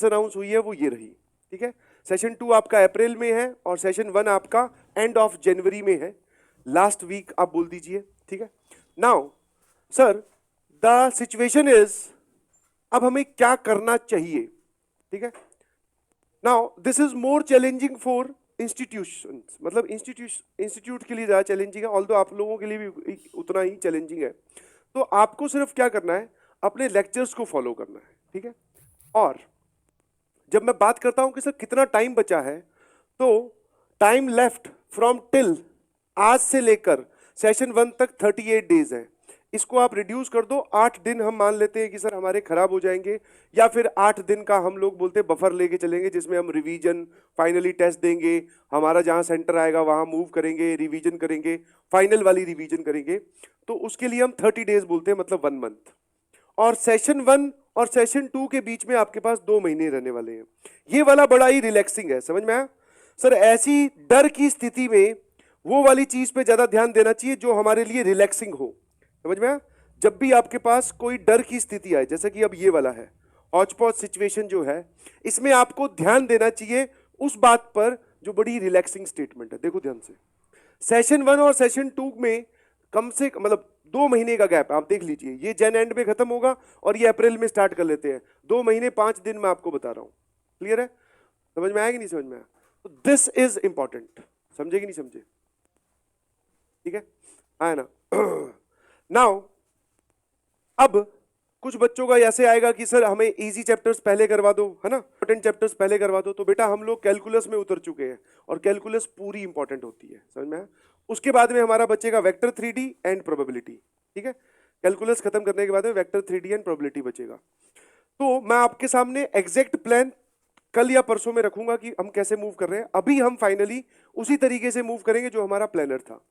Announce हुई है वो ये रही, ठीक है। सेशन 2 आपका अप्रैल में है और सेशन 1 आपका एंड ऑफ जनवरी में है, लास्ट वीक आप बोल दीजिए, ठीक है। Now sir the situation is, अब हमें क्या करना चाहिए, ठीक है। Now this is more challenging for institutions, मतलब इंस्टीट्यूट के लिए ज़्यादा चैलेंजिंग है, ऑल्दो आप लोगों के लिए भी उतना ही चैलेंजिंग है। तो आपको सिर्फ क्या करना है, अपने लेक्चर्स को फॉलो करना है, ठीक है। और जब मैं बात करता हूं कि सर कितना टाइम बचा है, तो टाइम लेफ्ट फ्रॉम टिल, आज से लेकर सेशन 1 तक 38 डेज है। इसको आप रिड्यूस कर दो, 8 दिन हम मान लेते हैं कि सर हमारे खराब हो जाएंगे, या फिर 8 दिन का हम लोग बोलते हैं बफर लेके चलेंगे, जिसमें हम रिवीजन, फाइनली टेस्ट देंगे, हमारा जहां सेंटर आएगा वहां मूव करेंगे, रिवीजन करेंगे, फाइनल वाली रिवीजन करेंगे। तो उसके लिए हम 30 डेज बोलते हैं, मतलब 1 मंथ। और सेशन 1 और सेशन 2 के बीच में आपके पास 2 महीने रहने वाले हैं। ये वाला बड़ा ही रिलैक्सिंग है, समझ में आया सर। ऐसी डर की स्थिति में वो वाली चीज पे ज्यादा ध्यान देना चाहिए जो हमारे लिए रिलैक्सिंग हो, समझ में आया। जब भी आपके पास कोई डर की स्थिति आए, जैसे कि अब ये वाला है हॉचपॉच सिचुएशन जो है, इसमें आपको ध्यान देना चाहिए उस बात पर जो बड़ी रिलैक्सिंग स्टेटमेंट है। देखो ध्यान से, सेशन 1 और सेशन 2 में कम से मतलब 2 महीने का गैप आप देख लीजिए, ये जन एंड में खत्म होगा और ये अप्रैल में स्टार्ट कर लेते हैं। 2 महीने 5 दिन मैं आपको बता रहा हूं, क्लियर है, समझ में आया कि नहीं समझ में आया। तो दिस इज इंपॉर्टेंट, समझे कि नहीं समझे, ठीक है, आया ना। नाउ अब कुछ बच्चों का ऐसे आएगा कि सर हमें इजी चैप्टर्स पहले करवा दो, है ना, इंपॉर्टेंट चैप्टर्स पहले करवा दो। तो बेटा हम लोग कैलकुलस में उतर चुके हैं और कैलकुलस पूरी इंपॉर्टेंट होती है, समझ में आया। उसके बाद में हमारा बचेगा वेक्टर 3D एंड प्रोबेबिलिटी, ठीक है। कैलकुलस खत्म करने के बाद में वेक्टर 3D एंड प्रोबेबिलिटी बचेगा। तो मैं आपके सामने एग्जैक्ट प्लान कल या परसों में रखूंगा कि हम कैसे मूव कर रहे हैं। अभी हम फाइनली उसी तरीके से मूव करेंगे जो हमारा प्लानर था।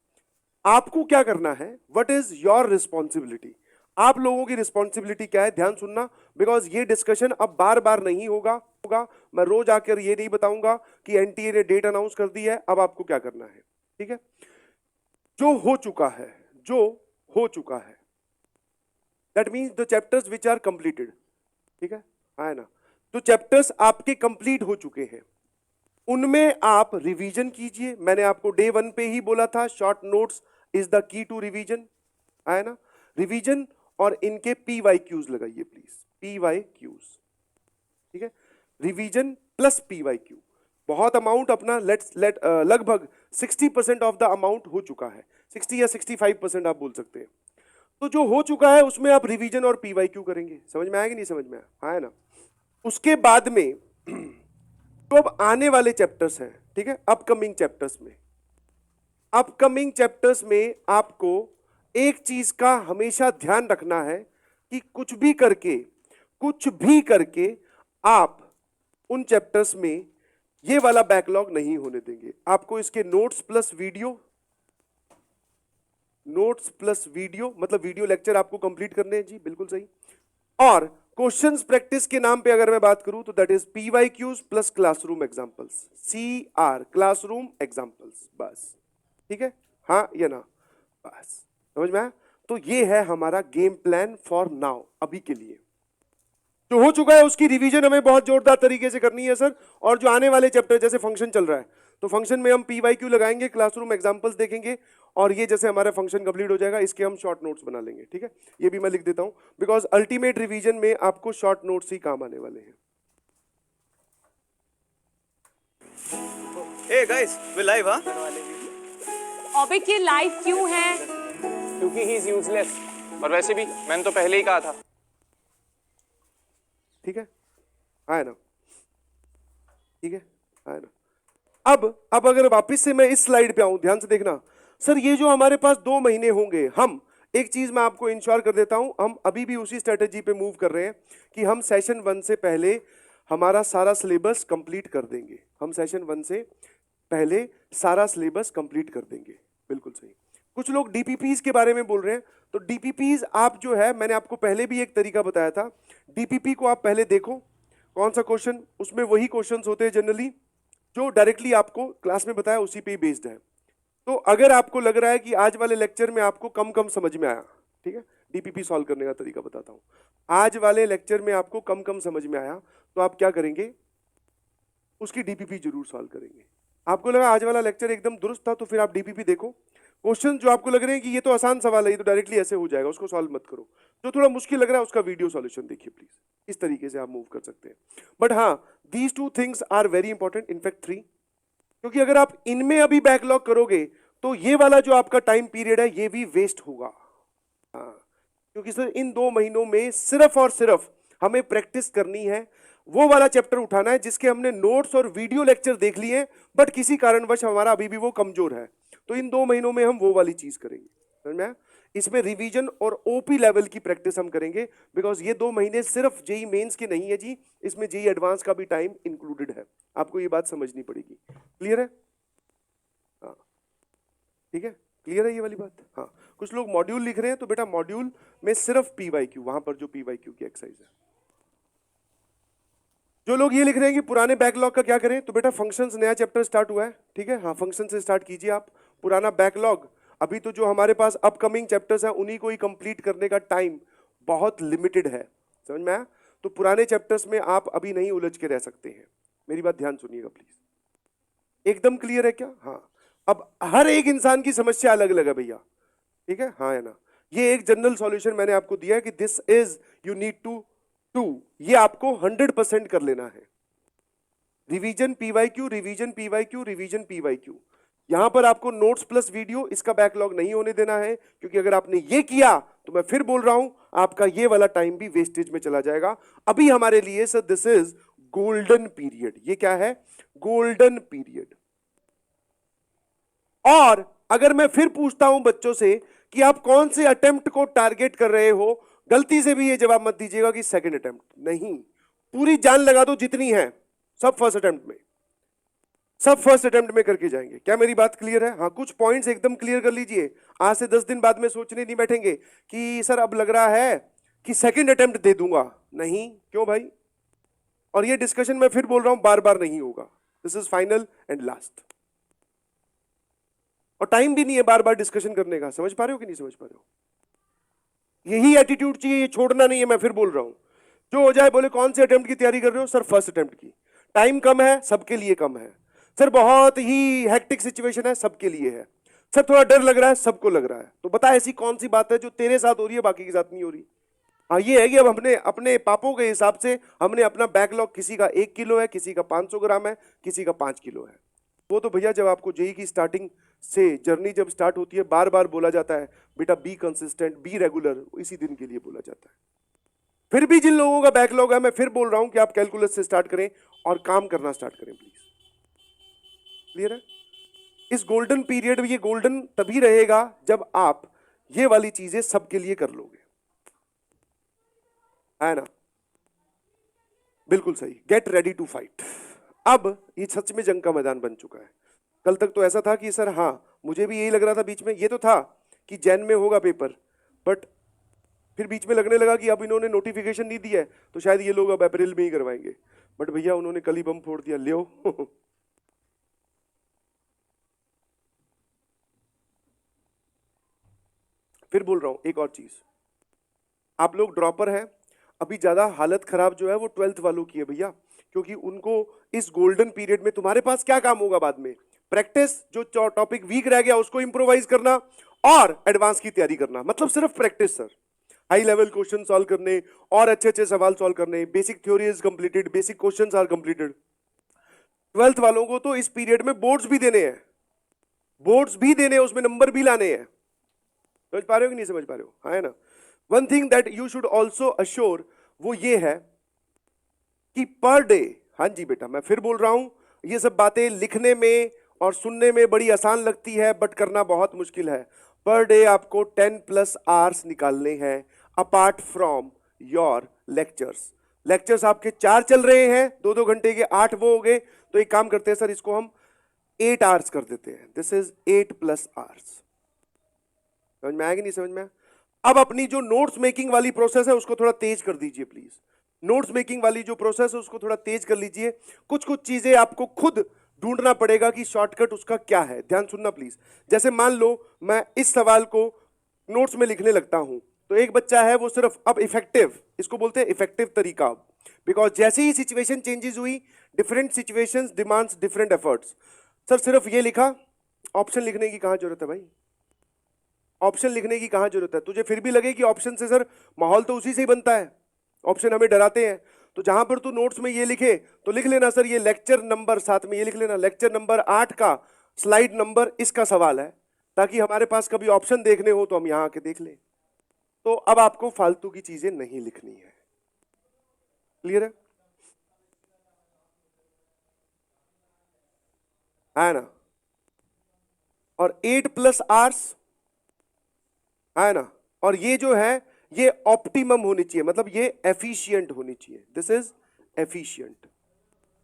आपको क्या करना है, व्हाट इज योर रिस्पॉन्सिबिलिटी, आप लोगों की रिस्पॉन्सिबिलिटी क्या है, ध्यान सुनना, बिकॉज ये डिस्कशन अब बार बार नहीं होगा। मैं रोज आकर ये नहीं बताऊंगा कि एनटीए ने डेट अनाउंस कर दी है, अब आपको क्या करना है, ठीक है। जो हो चुका है, जो हो चुका है, that means the chapters which are completed, ठीक है, है ना। जो चैप्टर्स आपके कंप्लीट हो चुके हैं उनमें आप रिवीजन कीजिए। मैंने आपको डे 1 पे ही बोला था, short notes is the key to revision, है ना। रिवीजन और इनके PYQs लगाइए प्लीज, PYQs, ठीक है। रिवीजन प्लस PYQ, बहुत अमाउंट अपना लगभग 60% ऑफ द अमाउंट हो चुका है, 60 या 65% आप बोल सकते हैं। तो जो हो चुका है उसमें आप रिवीजन और PYQ करेंगे, समझ में आया कि नहीं समझ में आया, है ना। उसके बाद में तो अब आने वाले चैप्टर्स हैं, ठीक है, अपकमिंग चैप्टर्स में, अपकमिंग चैप्टर्स में आपको एक चीज का हमेशा ध्यान रखना है कि कुछ भी करके आप उन चैप्टर्स में ये वाला बैकलॉग नहीं होने देंगे। आपको इसके नोट्स प्लस वीडियो मतलब वीडियो लेक्चर आपको कंप्लीट करने हैं जी, बिल्कुल सही। और क्वेश्चंस प्रैक्टिस के नाम पे अगर मैं बात करूं तो that is PYQs plus classroom examples, CR classroom examples, बस, ठीक है, हाँ या ना, बस, समझ में आया। तो ये है हमारा गेम प्लान फॉर नाउ, अभी के लिए। जो हो चुका है उसकी रिवीजन हमें बहुत जोरदार तरीके से करनी है सर। और जो आने वाले चैप्टर, जैसे फंक्शन चल रहा है तो फंक्शन में हम PYQ लगाएंगे, क्लासरूम एग्जांपल्स देखेंगे, और ये जैसे हमारा फंक्शन कंप्लीट हो जाएगा इसके हम शॉर्ट नोट्स बना लेंगे, ठीक है। ये भी मैं लिख देता हूं बिकॉज अल्टीमेट रिवीजन में आपको शॉर्ट नोट्स ही काम आने वाले हैं। Hey guys, we're live, huh? ऑबिक ये लाइव क्यों है? क्योंकि ही इज यूजलेस। और वैसे भी मैंने तो पहले ही कहा था। ठीक है, आया ना, ठीक है, आया ना। अब अगर वापस से मैं इस स्लाइड पे आऊं, ध्यान से देखना सर, ये जो हमारे पास 2 महीने होंगे, हम एक चीज मैं आपको इंश्योर कर देता हूं, हम अभी भी उसी स्ट्रेटेजी पे मूव कर रहे हैं कि हम सेशन 1 से पहले हमारा सारा सिलेबस कंप्लीट कर देंगे। हम सेशन 1 से पहले सारा सिलेबस कंप्लीट कर देंगे, बिल्कुल सही। कुछ लोग DPPs के बारे में बोल रहे हैं, तो DPPs आप जो है, मैंने आपको पहले भी एक तरीका बताया था, DPP को आप पहले देखो कौन सा क्वेश्चन, उसमें वही क्वेश्चंस होते हैं जनरली जो डायरेक्टली आपको क्लास में बताया उसी पे बेस्ड है। तो अगर आपको लग रहा है कि आज वाले लेक्चर में आपको कम समझ में आया, ठीक है, DPP सॉल्व करने का तरीका बताता हूं, आज वाले लेक्चर में आपको कम समझ में आया, तो आप क्या करेंगे, उसकी डीपीपी जरूर सॉल्व करेंगे। आपको लगा आज वाला लेक्चर एकदम दुरुस्त था, तो फिर आप डीपीपी देखो। क्वेश्चन जो आपको लग रहे हैं कि ये तो आसान सवाल है, ये तो डायरेक्टली ऐसे हो जाएगा, उसको सॉल्व मत करो। जो थोड़ा मुश्किल लग रहा है उसका वीडियो सॉल्यूशन देखिए प्लीज। इस तरीके से आप मूव कर सकते हैं। बट हाँ, these two things are very important, in fact 3, क्योंकि अगर आप इनमें अभी बैकलॉग करोगे तो ये वाला जो आपका टाइम पीरियड है ये भी वेस्ट होगा। हाँ, क्योंकि सर इन 2 महीनों में सिर्फ और सिर्फ हमें प्रैक्टिस करनी है, वो वाला चैप्टर उठाना है जिसके हमने नोट्स और वीडियो लेक्चर देख लिए, बट किसी कारणवश हमारा अभी भी वो कमजोर है। तो इन 2 महीनों में हम वो वाली चीज करेंगे, समझ में आया? इसमें रिवीजन और ओपी लेवल की प्रैक्टिस हम करेंगे, बिकॉज ये 2 महीने सिर्फ जेई मेंस के नहीं है जी, इसमें जेई एडवांस का भी टाइम इंक्लूडेड है। आपको ये बात समझनी पड़ेगी। क्लियर है? हाँ, ठीक है, क्लियर है ये वाली बात? हाँ, कुछ लोग मॉड्यूल लिख रहे हैं, तो बेटा मॉड्यूल में सिर्फ पीवाईक्यू, वहां पर जो पीवाईक्यू की एक्सरसाइज है। जो लोग ये लिख रहे हैं कि पुराने बैकलॉग का क्या करें, तो बेटा फंक्शंस नया चैप्टर स्टार्ट हुआ है, ठीक है? हाँ, फंक्शन से स्टार्ट कीजिए आप। पुराना बैकलॉग अभी तो जो हमारे पास अपकमिंग चैप्टर्स हैं उन्हीं को ही कंप्लीट करने का टाइम बहुत लिमिटेड है, समझ में आया? तो पुराने चैप्टर्स में आप अभी नहीं उलझ के रह सकते हैं। मेरी बात ध्यान सुनिएगा प्लीज। एकदम क्लियर है क्या? हाँ, अब हर एक इंसान की समस्या अलग अलग है भैया, ठीक है? हाँ है ना? ये एक जनरल सॉल्यूशन मैंने आपको दिया है कि this is you need to ये आपको 100% कर लेना है। Revision PYQ, revision PYQ, revision PYQ. यहां पर आपको नोट्स प्लस वीडियो, इसका बैकलॉग नहीं होने देना है, क्योंकि अगर आपने ये किया तो मैं फिर बोल रहा हूं आपका ये वाला टाइम भी वेस्टेज में चला जाएगा। अभी हमारे लिए sir this is golden period. ये क्या है? Golden period. और अगर मैं फिर पूछता हूं बच्चों से कि आप कौन से अटेम्प्ट को टारगेट कर रहे हो, गलती से भी ये जवाब मत दीजिएगा कि सेकंड अटेम्प्ट, नहीं, पूरी जान लगा दो जितनी है, सब फर्स्ट अटेम्प्ट में, सब फर्स्ट अटेम्प्ट में करके जाएंगे। क्या मेरी बात क्लियर है? हाँ, कुछ पॉइंट्स एकदम क्लियर कर लीजिए। आज से 10 दिन बाद में सोचने नहीं बैठेंगे कि सर अब लग रहा है कि सेकंड अटेम्प्ट दे दूंगा, नहीं। क्यों भाई? और ये डिस्कशन मैं फिर बोल रहा हूं बार बार नहीं होगा, this is final and last. और टाइम भी नहीं है बार बार डिस्कशन करने का। समझ पा रहे हो कि नहीं समझ पा रहे हो? यही एटीट्यूड चाहिए, ये छोड़ना नहीं है। मैं फिर बोल रहा हूं, जो हो जाए बोले कौन से अटेम्प्ट की तैयारी कर रहे हो? सर फर्स्ट अटेम्प्ट की। टाइम कम है, सबके लिए कम है। सर बहुत ही हेक्टिक सिचुएशन है, सबके लिए है। सर थोड़ा डर लग रहा है, सबको लग रहा है। तो बता ऐसी कौन सी बात है जो तेरे साथ हो रही है बाकी के साथ नहीं हो रही? हाँ, ये है कि अब हमने अपने पापों के हिसाब से हमने अपना बैकलॉग, किसी का 1 किलो है, किसी का 500 ग्राम है, किसी का 5 किलो है। वो तो भैया जब आपको जेई की स्टार्टिंग से जर्नी जब स्टार्ट होती है, बार बार बोला जाता है बेटा बी कंसिस्टेंट, बी रेगुलर, इसी दिन के लिए बोला जाता है। फिर भी जिन लोगों का बैकलॉग है, मैं फिर बोल रहा हूं कि आप कैलकुलस से स्टार्ट करें और काम करना स्टार्ट करें प्लीज। क्लियर है? इस गोल्डन पीरियड में, ये गोल्डन तभी रहेगा जब आप ये वाली चीजें सबके लिए कर लोगे, है ना? बिल्कुल सही। Get ready to fight. अब ये सच में जंग का मैदान बन चुका है। कल तक तो ऐसा था कि सर हाँ, मुझे भी यही लग रहा था बीच में, ये तो था कि जैन में होगा पेपर, बट फिर बीच में लगने लगा कि अब इन्होंने नोटिफिकेशन नहीं दिया है तो शायद ये लोग अब अप्रैल में ही करवाएंगे। बट भैया उन्होंने कल ही बम फोड़ दिया, ले फिर बोल रहा हूं एक और चीज, आप लोग ड्रॉपर हैं, अभी ज्यादा हालत खराब जो है वो 12th वालों की है भैया, क्योंकि उनको इस गोल्डन पीरियड में तुम्हारे पास क्या काम होगा बाद में? प्रैक्टिस, जो टॉपिक वीक रह गया उसको इंप्रोवाइज करना और एडवांस की तैयारी करना। मतलब सिर्फ practice sir, high level question solve करने और अच्छे अच्छे सवाल सॉल्व करने। Basic theory is completed, basic questions are completed. 12th वालों को तो इस पीरियड में बोर्ड्स भी देने हैं, बोर्ड्स भी देने हैं, उसमें नंबर भी लाने हैं। समझ पा रहे हो कि नहीं समझ पा रहे हो? हाँ है ना? One thing that you should also assure, वो ये है कि पर डे, हाँ जी बेटा मैं फिर बोल रहा हूं, ये सब बातें लिखने में और सुनने में बड़ी आसान लगती है, बट करना बहुत मुश्किल है। पर डे आपको 10+ आवर्स निकालने हैं apart from your lectures. Lectures आपके 4 चल रहे हैं, 2-2 घंटे के, 8 वो हो गए। तो एक काम करते हैं सर, इसको हम 8 आवर्स कर देते हैं। This is 8+ hours. समझ में आया कि नहीं समझ में? अब अपनी जो नोट्स मेकिंग वाली प्रोसेस है उसको थोड़ा तेज कर दीजिए प्लीज। नोट्स मेकिंग वाली जो प्रोसेस है उसको थोड़ा तेज कर लीजिए। कुछ कुछ चीजें आपको खुद ढूंढना पड़ेगा कि शॉर्टकट उसका क्या है। ध्यान सुनना प्लीज। जैसे मान लो मैं इस सवाल को नोट्स में लिखने लगता हूं, तो एक बच्चा है वो सिर्फ, अब इफेक्टिव, इसको बोलते हैं इफेक्टिव तरीका। बिकॉज जैसे ही सिचुएशन चेंजेस हुई, different situations demands different efforts. Sir सिर्फ ये लिखा, ऑप्शन लिखने की कहां जरूरत है भाई? ऑप्शन लिखने की कहां जरूरत है? तुझे फिर भी लगे कि ऑप्शन से सर माहौल तो उसी से ही बनता है, ऑप्शन हमें डराते हैं, तो जहां पर तू नोट्स में ये लिखे तो लिख लेना सर ये लेक्चर नंबर, साथ में ये लिख लेना लेक्चर नंबर 8 का स्लाइड नंबर इसका सवाल है, ताकि हमारे पास कभी ऑप्शन देखने हो तो हम यहां आके देख लें। तो अब आपको फालतू की चीजें नहीं लिखनी है। क्लियर है ना? और 8 प्लस आर्स है ना, और ये जो है ये ऑप्टिमम होनी चाहिए, मतलब ये एफिशिएंट होनी चाहिए, दिस इज एफिशिएंट।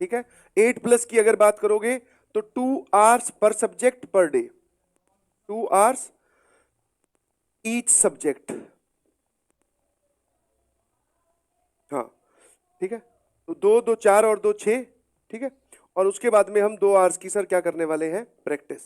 ठीक है, 8 प्लस की अगर बात करोगे तो 2 hours per subject per day, 2 hours each subject. हाँ ठीक है, तो 2 2 4 और 2 6। ठीक है, और उसके बाद में हम 2 आवर्स की सर क्या करने वाले हैं? प्रैक्टिस।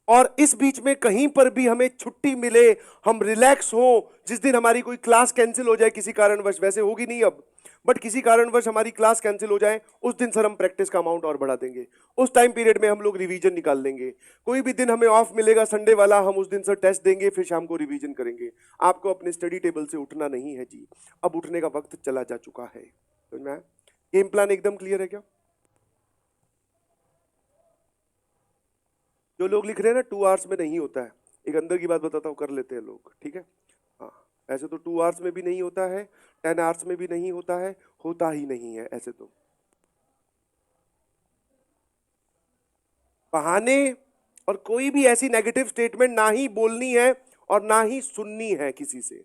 और इस बीच में कहीं पर भी हमें छुट्टी मिले, हम रिलैक्स हो, जिस दिन हमारी कोई क्लास कैंसिल हो जाए किसी कारणवश, वैसे होगी नहीं अब, बट किसी कारणवश हमारी क्लास कैंसिल हो जाए, उस दिन सर हम प्रैक्टिस का अमाउंट और बढ़ा देंगे। उस टाइम पीरियड में हम लोग रिवीजन निकाल लेंगे। कोई भी दिन हमें ऑफ मिलेगा संडे वाला, हम उस दिन सर टेस्ट देंगे, फिर शाम को रिवीजन करेंगे। आपको अपने स्टडी टेबल से उठना नहीं है जी, अब उठने का वक्त चला जा चुका है। समझ में आया? गेम प्लान एकदम क्लियर है क्या? जो लोग लिख रहे हैं ना 2 आवर्स में नहीं होता है, एक अंदर की बात बताता हूँ, कर लेते हैं लोग। ठीक है, हाँ, ऐसे तो 2 आवर्स में भी नहीं होता है, 10 आवर्स में भी नहीं होता है, होता ही नहीं है ऐसे तो। बहाने और कोई भी ऐसी नेगेटिव स्टेटमेंट ना ही बोलनी है और ना ही सुननी है किसी से।